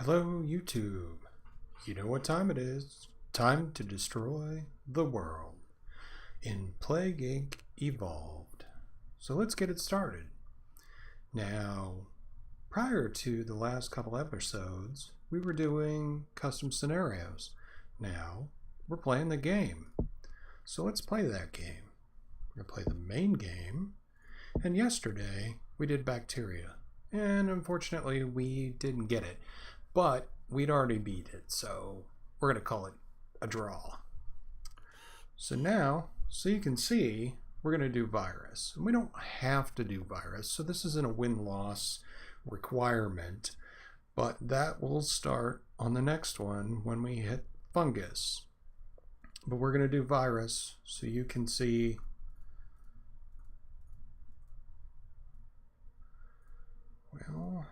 Hello, YouTube. You know what time it is. Time to destroy the world in Plague Inc. Evolved. So let's get it started. Now, prior to the last couple episodes, we were doing custom scenarios. Now, we're playing the game. So let's play that game. We're going to play the main game. And yesterday, we did bacteria. And unfortunately, we didn't get it. But we'd already beat it, so we're going to call it a draw. So now, so you can see, we're going to do virus. And we don't have to do virus, so this isn't a win-loss requirement, but that will start on the next one when we hit fungus. But we're going to do virus, so you can see well,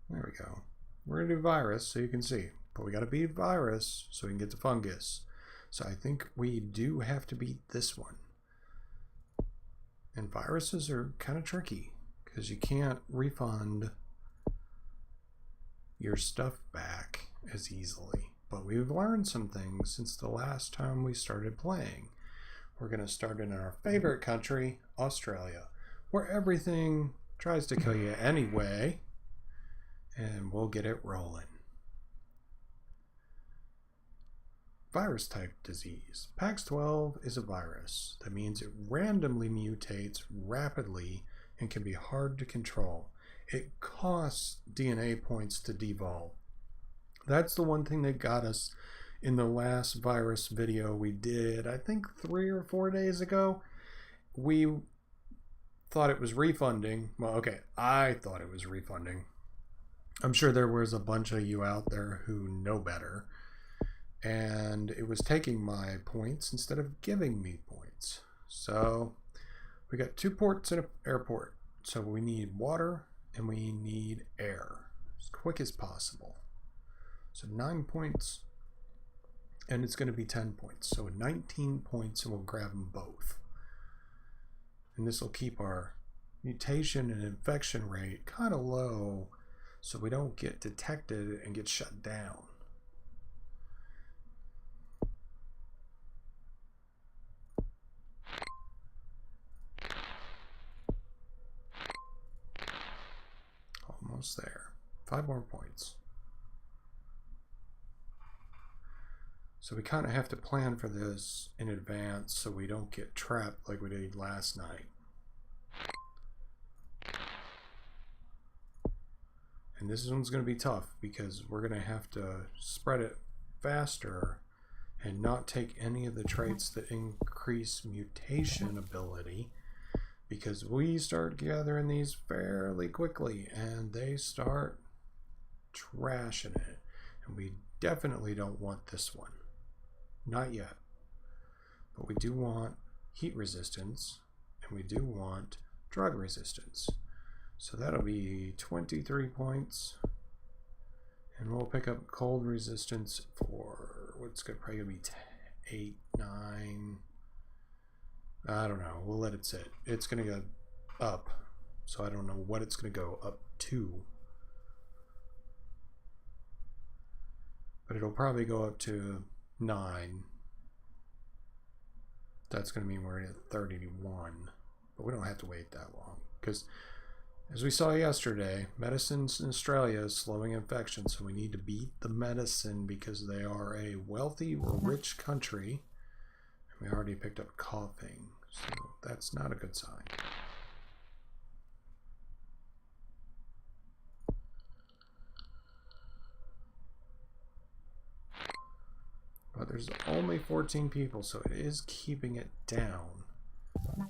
there we go. We're going to do virus so you can see. But we got to beat virus so we can get to fungus. So I think we do have to beat this one. And viruses are kind of tricky because you can't refund your stuff back as easily. But we've learned some things since the last time we started playing. We're going to start in our favorite country, Australia, where everything tries to kill you anyway. And we'll get it rolling. Virus type disease. Pax12 is a virus. That means it randomly mutates rapidly and can be hard to control. It costs DNA points to devolve. That's the one thing that got us in the last virus video we did, I think 3 or 4 days ago. We thought it was refunding. Well, okay, I thought it was refunding. I'm sure there was a bunch of you out there who know better. And it was taking my points instead of giving me points. So we got 2 ports and an airport. So we need water and we need air as quick as possible. So 9 points and it's going to be 10 points. So 19 points and we'll grab them both. And this will keep our mutation and infection rate kind of low, so we don't get detected and get shut down. Almost there. 5 more points. So we kind of have to plan for this in advance so we don't get trapped like we did last night. And this one's going to be tough because we're going to have to spread it faster and not take any of the traits that increase mutation ability, because we start gathering these fairly quickly and they start trashing it. And we definitely don't want this one. Not yet. But we do want heat resistance and we do want drug resistance. So that'll be 23 points. And we'll pick up cold resistance for what's probably going to be 8, 9. I don't know. We'll let it sit. It's going to go up. So I don't know what it's going to go up to. But it'll probably go up to 9. That's going to mean we're at 31. But we don't have to wait that long. Because as we saw yesterday, medicines in Australia is slowing infection, so we need to beat the medicine because they are a wealthy or rich country. And we already picked up coughing, so that's not a good sign. But there's only 14 people, so it is keeping it down.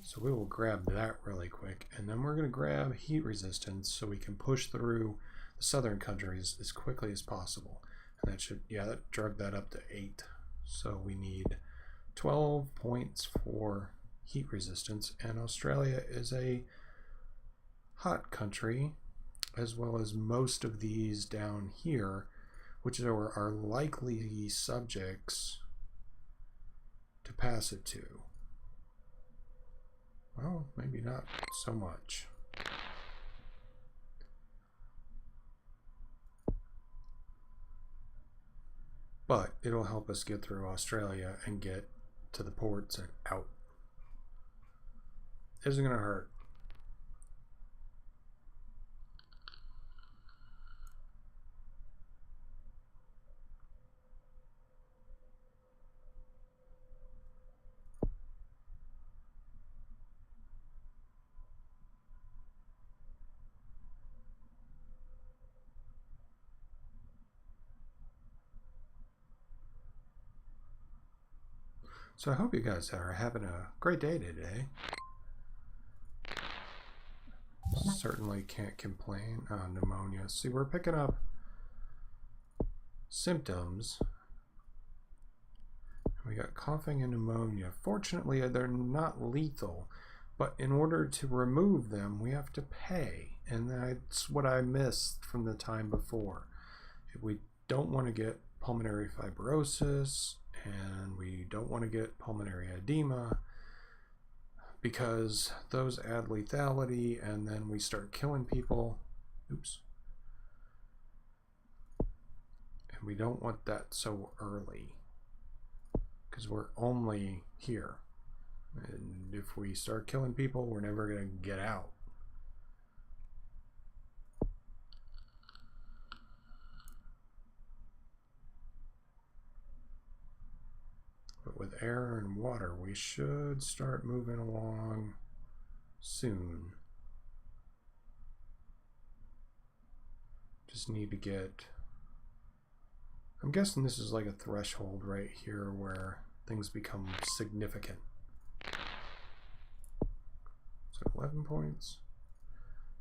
So we will grab that really quick, and then we're going to grab heat resistance so we can push through the southern countries as quickly as possible. And that should, yeah, that drug that up to 8. So we need 12 points for heat resistance, and Australia is a hot country, as well as most of these down here, which are our likely subjects to pass it to. Well, maybe not so much. but it'll help us get through Australia and get to the ports and out. Isn't gonna hurt. So I hope you guys are having a great day today. Certainly can't complain. Pneumonia. See, we're picking up symptoms. We got coughing and pneumonia. Fortunately, they're not lethal, but in order to remove them, we have to pay. And that's what I missed from the time before. We don't want to get pulmonary fibrosis, and we don't want to get pulmonary edema, because those add lethality, and then we start killing people. Oops. And we don't want that so early, because we're only here. And if we start killing people, we're never going to get out. But with air and water, we should start moving along soon. Just need to get... I'm guessing this is like a threshold right here where things become significant. So 11 points.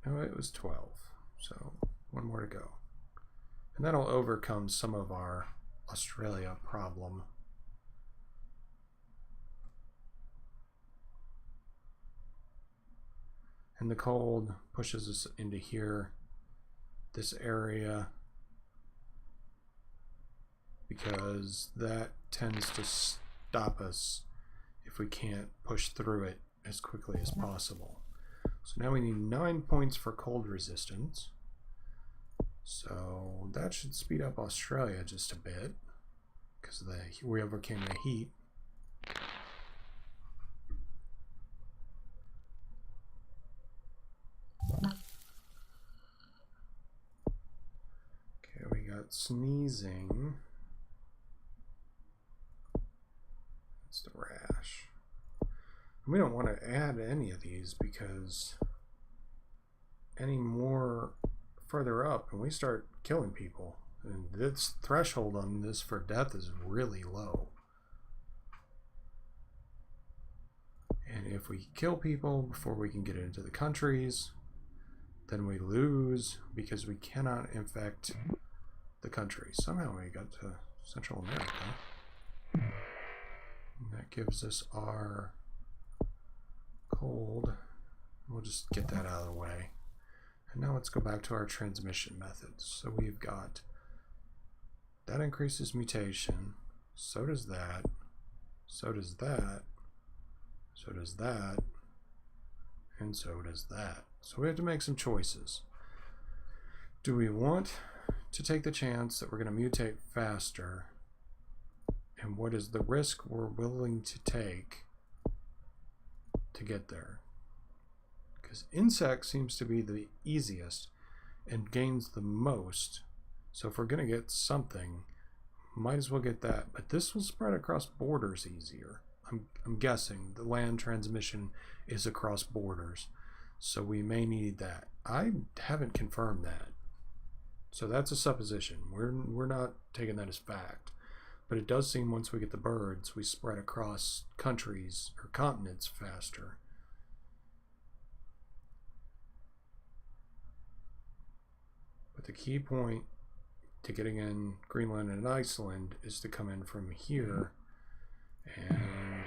No, it was 12. So one more to go. And that'll overcome some of our Australia problem. And the cold pushes us into here, this area, because that tends to stop us if we can't push through it as quickly as possible. So now we need 9 points for cold resistance. So that should speed up Australia just a bit, because we overcame the heat. Okay, we got sneezing. That's the rash. We don't want to add any of these, because any more further up and we start killing people, and this threshold on this for death is really low. And if we kill people before we can get into the countries, then we lose, because we cannot infect the country. Somehow we got to Central America. And that gives us our cold. We'll just get that out of the way. And now let's go back to our transmission methods. So we've got that increases mutation, so does that, so does that, so does that, and so does that. So we have to make some choices. Do we want to take the chance that we're going to mutate faster? And what is the risk we're willing to take to get there? Because insect seems to be the easiest and gains the most. So if we're going to get something, might as well get that. But this will spread across borders easier. I'm guessing the land transmission is across borders. So we may need that. I haven't confirmed that. So that's a supposition. We're not taking that as fact. But it does seem once we get the birds, we spread across countries or continents faster. But the key point to getting in Greenland and Iceland is to come in from here. And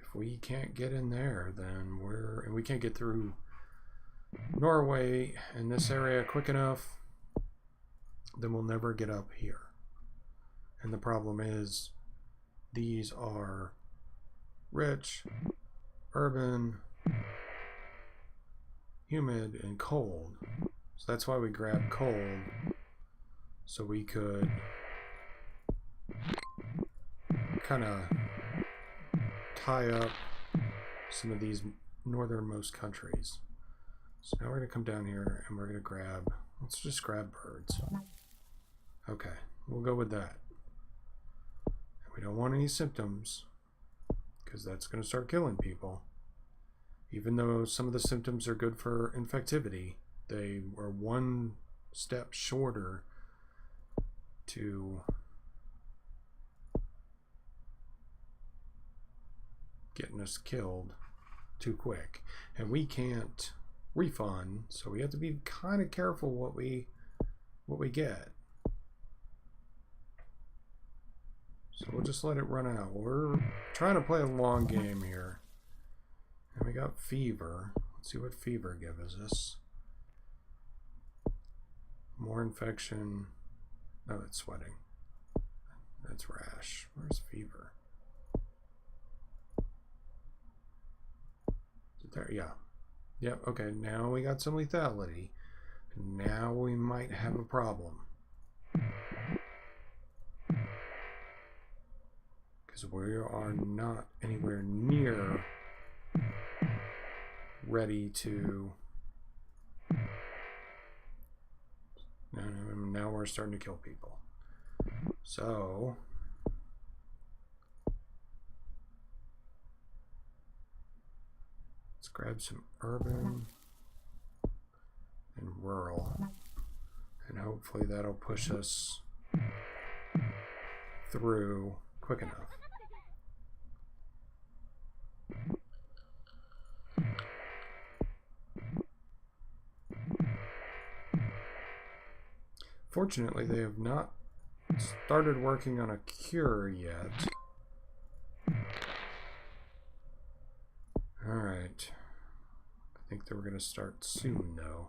if we can't get in there, then and we can't get through Norway in this area quick enough, then we'll never get up here. And the problem is, these are rich, urban, humid, and cold. So that's why we grabbed cold, so we could kind of tie up some of these northernmost countries. So now we're going to come down here and we're going to grab, let's just grab birds. Okay, we'll go with that. And we don't want any symptoms, because that's going to start killing people. Even though some of the symptoms are good for infectivity, they are one step shorter to getting us killed too quick. And we can't refund, so we have to be kind of careful what we get. So we'll just let it run out. We're trying to play a long game here. And we got fever. Let's see what fever gives us. More infection. No, that's sweating. That's rash. Where's fever? There, yeah. Yep, okay, now we got some lethality. Now we might have a problem. Because we are not anywhere near ready to... Now we're starting to kill people. So... let's grab some urban and rural. And hopefully that'll push us through quick enough. Fortunately, they have not started working on a cure yet. Alright. I think they were going to start soon, though.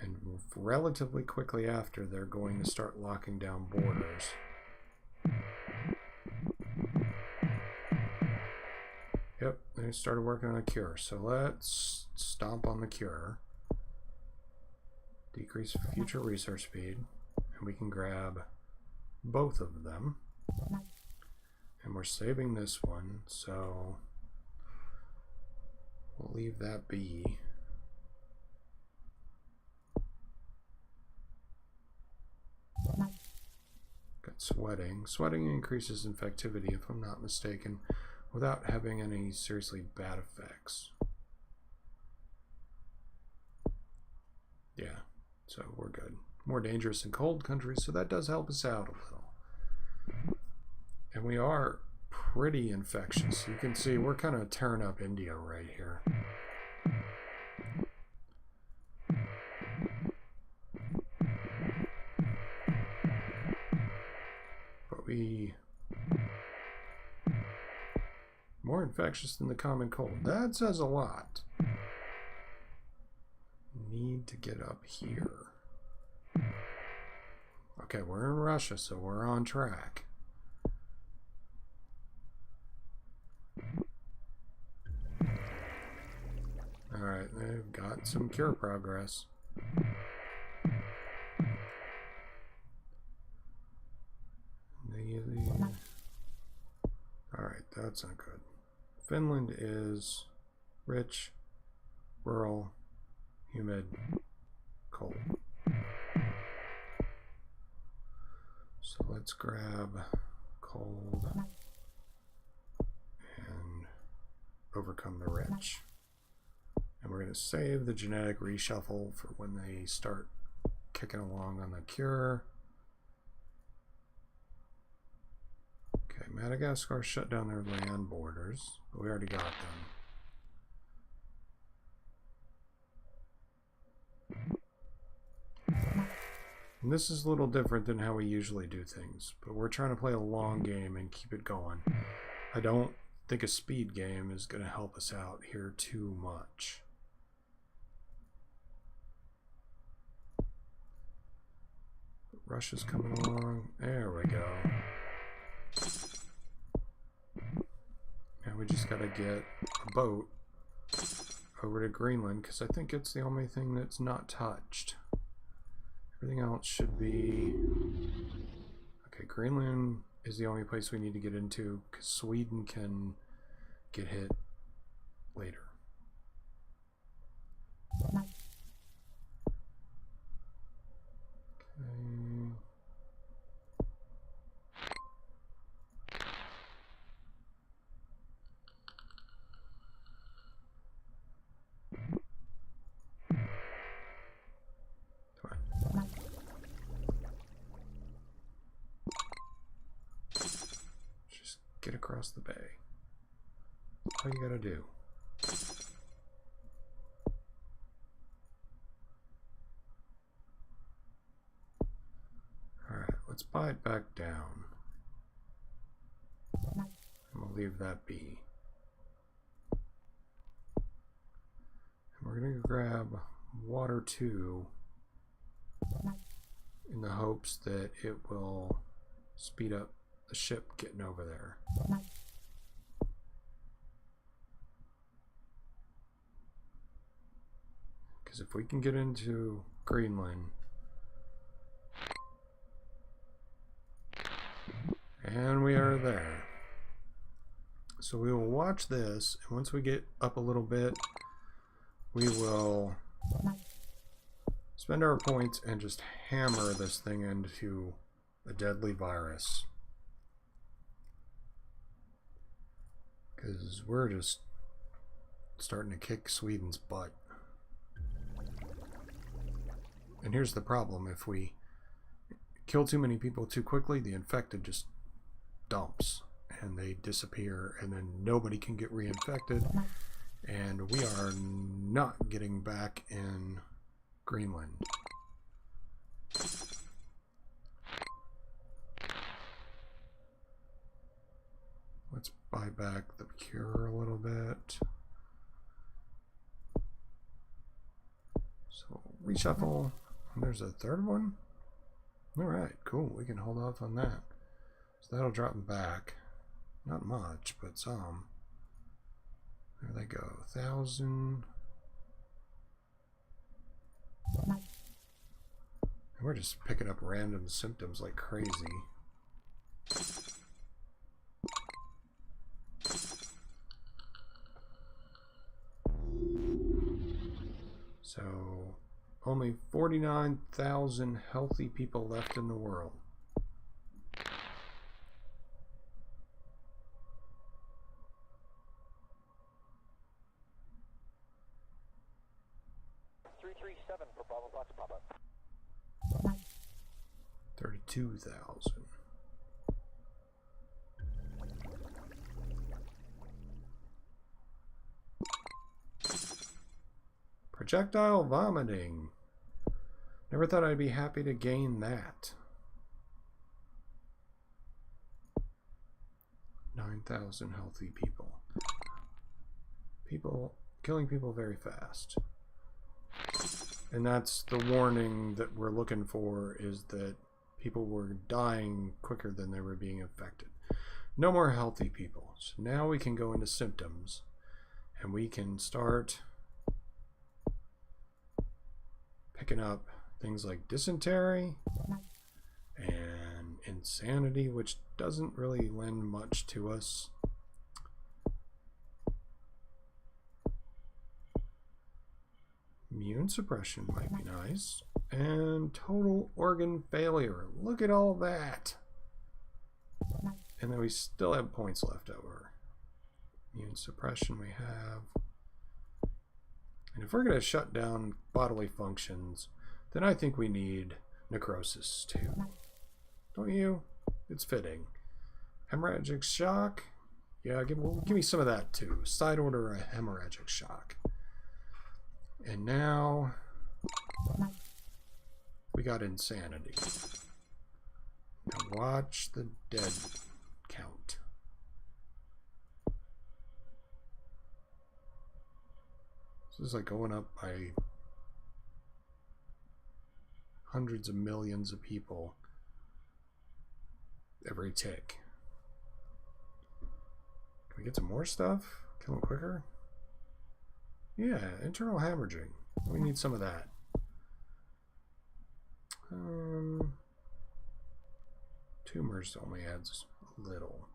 And relatively quickly after, they're going to start locking down borders. Yep, they started working on a cure. So let's stomp on the cure. Decrease future research speed. And we can grab both of them. And we're saving this one, so we'll leave that be. Got sweating. Sweating increases infectivity, if I'm not mistaken, without having any seriously bad effects. Yeah, so we're good. More dangerous in cold countries, so that does help us out a little. And we are pretty infectious. You can see we're kind of tearing up India right here. But we... more infectious than the common cold. That says a lot. Need to get up here. Okay, we're in Russia, so we're on track. Alright, they've got some cure progress. Alright, that's not good. Finland is rich, rural, humid, cold. So let's grab cold and overcome the rich. And we're going to save the genetic reshuffle for when they start kicking along on the cure. Okay, Madagascar shut down their land borders, but we already got them. And this is a little different than how we usually do things, but we're trying to play a long game and keep it going. I don't think a speed game is going to help us out here too much. Russia's coming along. There we go. Now we just got to get a boat over to Greenland, because I think it's the only thing that's not touched. Everything else should be... okay, Greenland is the only place we need to get into, because Sweden can get hit later. Okay. Just get across the bay. All you gotta do. Alright, let's buy it back down. And we'll leave that be. And we're gonna grab water 2 in the hopes that it will speed up the ship getting over there. Because if we can get into Greenland, and we are there. So we will watch this, and once we get up a little bit, we will spend our points and just hammer this thing into a deadly virus. Because we're just starting to kick Sweden's butt. And here's the problem: if we kill too many people too quickly, the infected just dumps and they disappear, and then nobody can get reinfected, and we are not getting back in Greenland. Let's buy back the cure a little bit. So reshuffle. And there's a third one. Alright, cool. We can hold off on that. So that'll drop them back. Not much, but some. There they go. 1,000. And we're just picking up random symptoms like crazy. So, only 49,000 healthy people left in the world. For Bravo Fox Papa. 32,000. Projectile vomiting. Never thought I'd be happy to gain that. 9,000 healthy people. Killing people very fast. And that's the warning that we're looking for, is that people were dying quicker than they were being infected. No more healthy people. So now we can go into symptoms, and we can start picking up things like dysentery and insanity, which doesn't really lend much to us. Immune suppression might be nice. And total organ failure. Look at all that. And then we still have points left over. Immune suppression we have. And if we're going to shut down bodily functions, then I think we need necrosis too. Don't you? It's fitting. Hemorrhagic shock. Yeah, give me some of that too. Side order a hemorrhagic shock. And now we got insanity. Now watch the dead count. This is like going up by hundreds of millions of people every tick. Can we get some more stuff? Kill them quicker? Yeah, internal hemorrhaging. We need some of that. Tumors only adds little.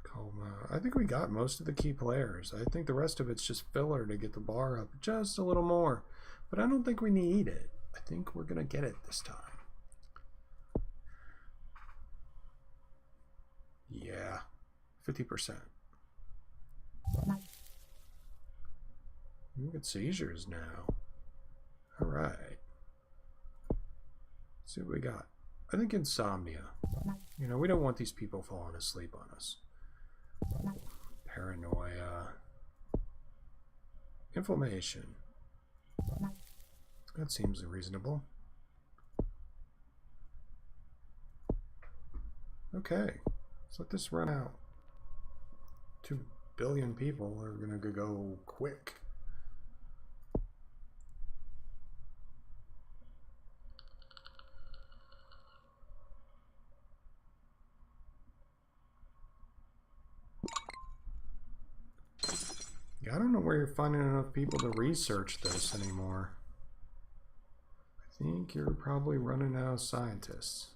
Coma. I think we got most of the key players. I think the rest of it's just filler to get the bar up just a little more. But I don't think we need it. I think we're going to get it this time. Yeah. 50%. We get seizures now. All right. Let's see what we got. I think insomnia. You know, we don't want these people falling asleep on us. Paranoia. Inflammation. That seems reasonable. Okay. Let's let this run out. 2 billion people are going to go quick. I don't know where you're finding enough people to research this anymore. I think you're probably running out of scientists.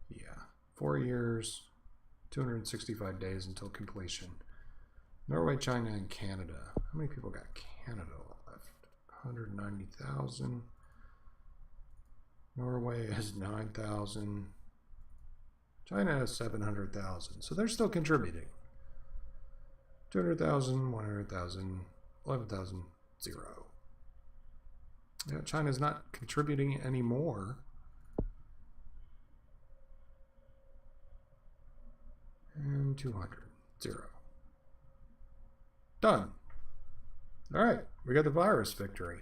Yeah, 4 years, 265 days until completion. Norway, China, and Canada. How many people got Canada left? 190,000. Norway has 9,000. China has 700,000. So they're still contributing. 200,000, 100,000, 11,000, 0. Yeah, China's not contributing anymore. And 200, 0. Done. All right, we got the virus victory.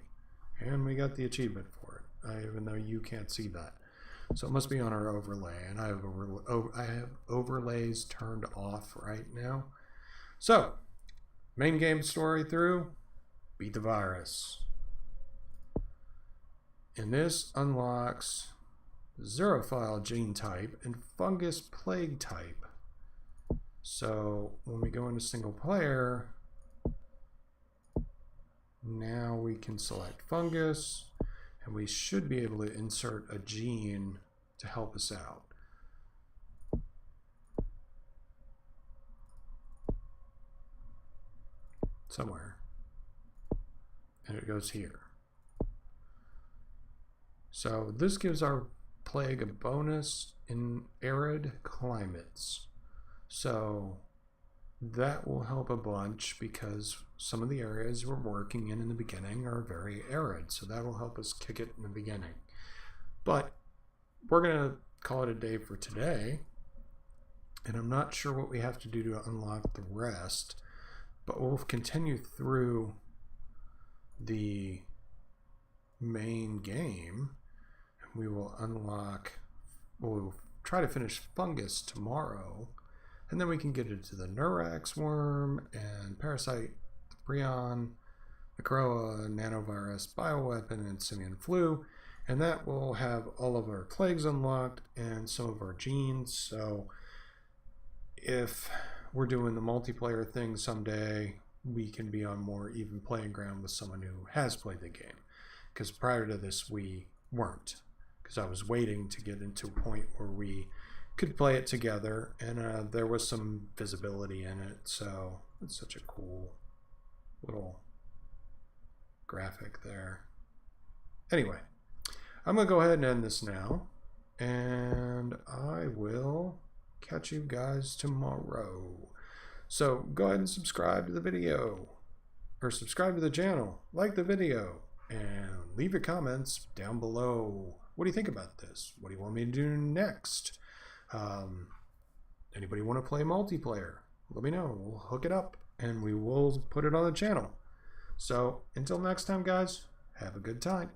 And we got the achievement for it, even though you can't see that. So it must be on our overlay, and I have overlays turned off right now. So, main game story through, beat the virus. And this unlocks Xerophile gene type and fungus plague type. So when we go into single player, now we can select fungus, and we should be able to insert a gene to help us out. Somewhere. And it goes here. So this gives our plague a bonus in arid climates. So that will help a bunch because some of the areas we're working in the beginning are very arid. So that will help us kick it in the beginning. But we're going to call it a day for today. And I'm not sure what we have to do to unlock the rest. But we'll continue through the main game. And we will unlock, we'll try to finish fungus tomorrow. And then we can get into the Neurax worm and parasite, the prion, the Croa, nanovirus, bioweapon, and simian flu. And that will have all of our plagues unlocked and some of our genes. So if we're doing the multiplayer thing someday, we can be on more even playing ground with someone who has played the game. Because prior to this, we weren't. Because I was waiting to get into a point where we could play it together, and there was some visibility in it. So it's such a cool little graphic there. Anyway, I'm going to go ahead and end this now, and I will catch you guys tomorrow. So go ahead and subscribe to the video, or subscribe to the channel, like the video, and leave your comments down below. What do you think about this? What do you want me to do next? Anybody want to play multiplayer? Let me know. We'll hook it up and we will put it on the channel. So until next time, guys, have a good time.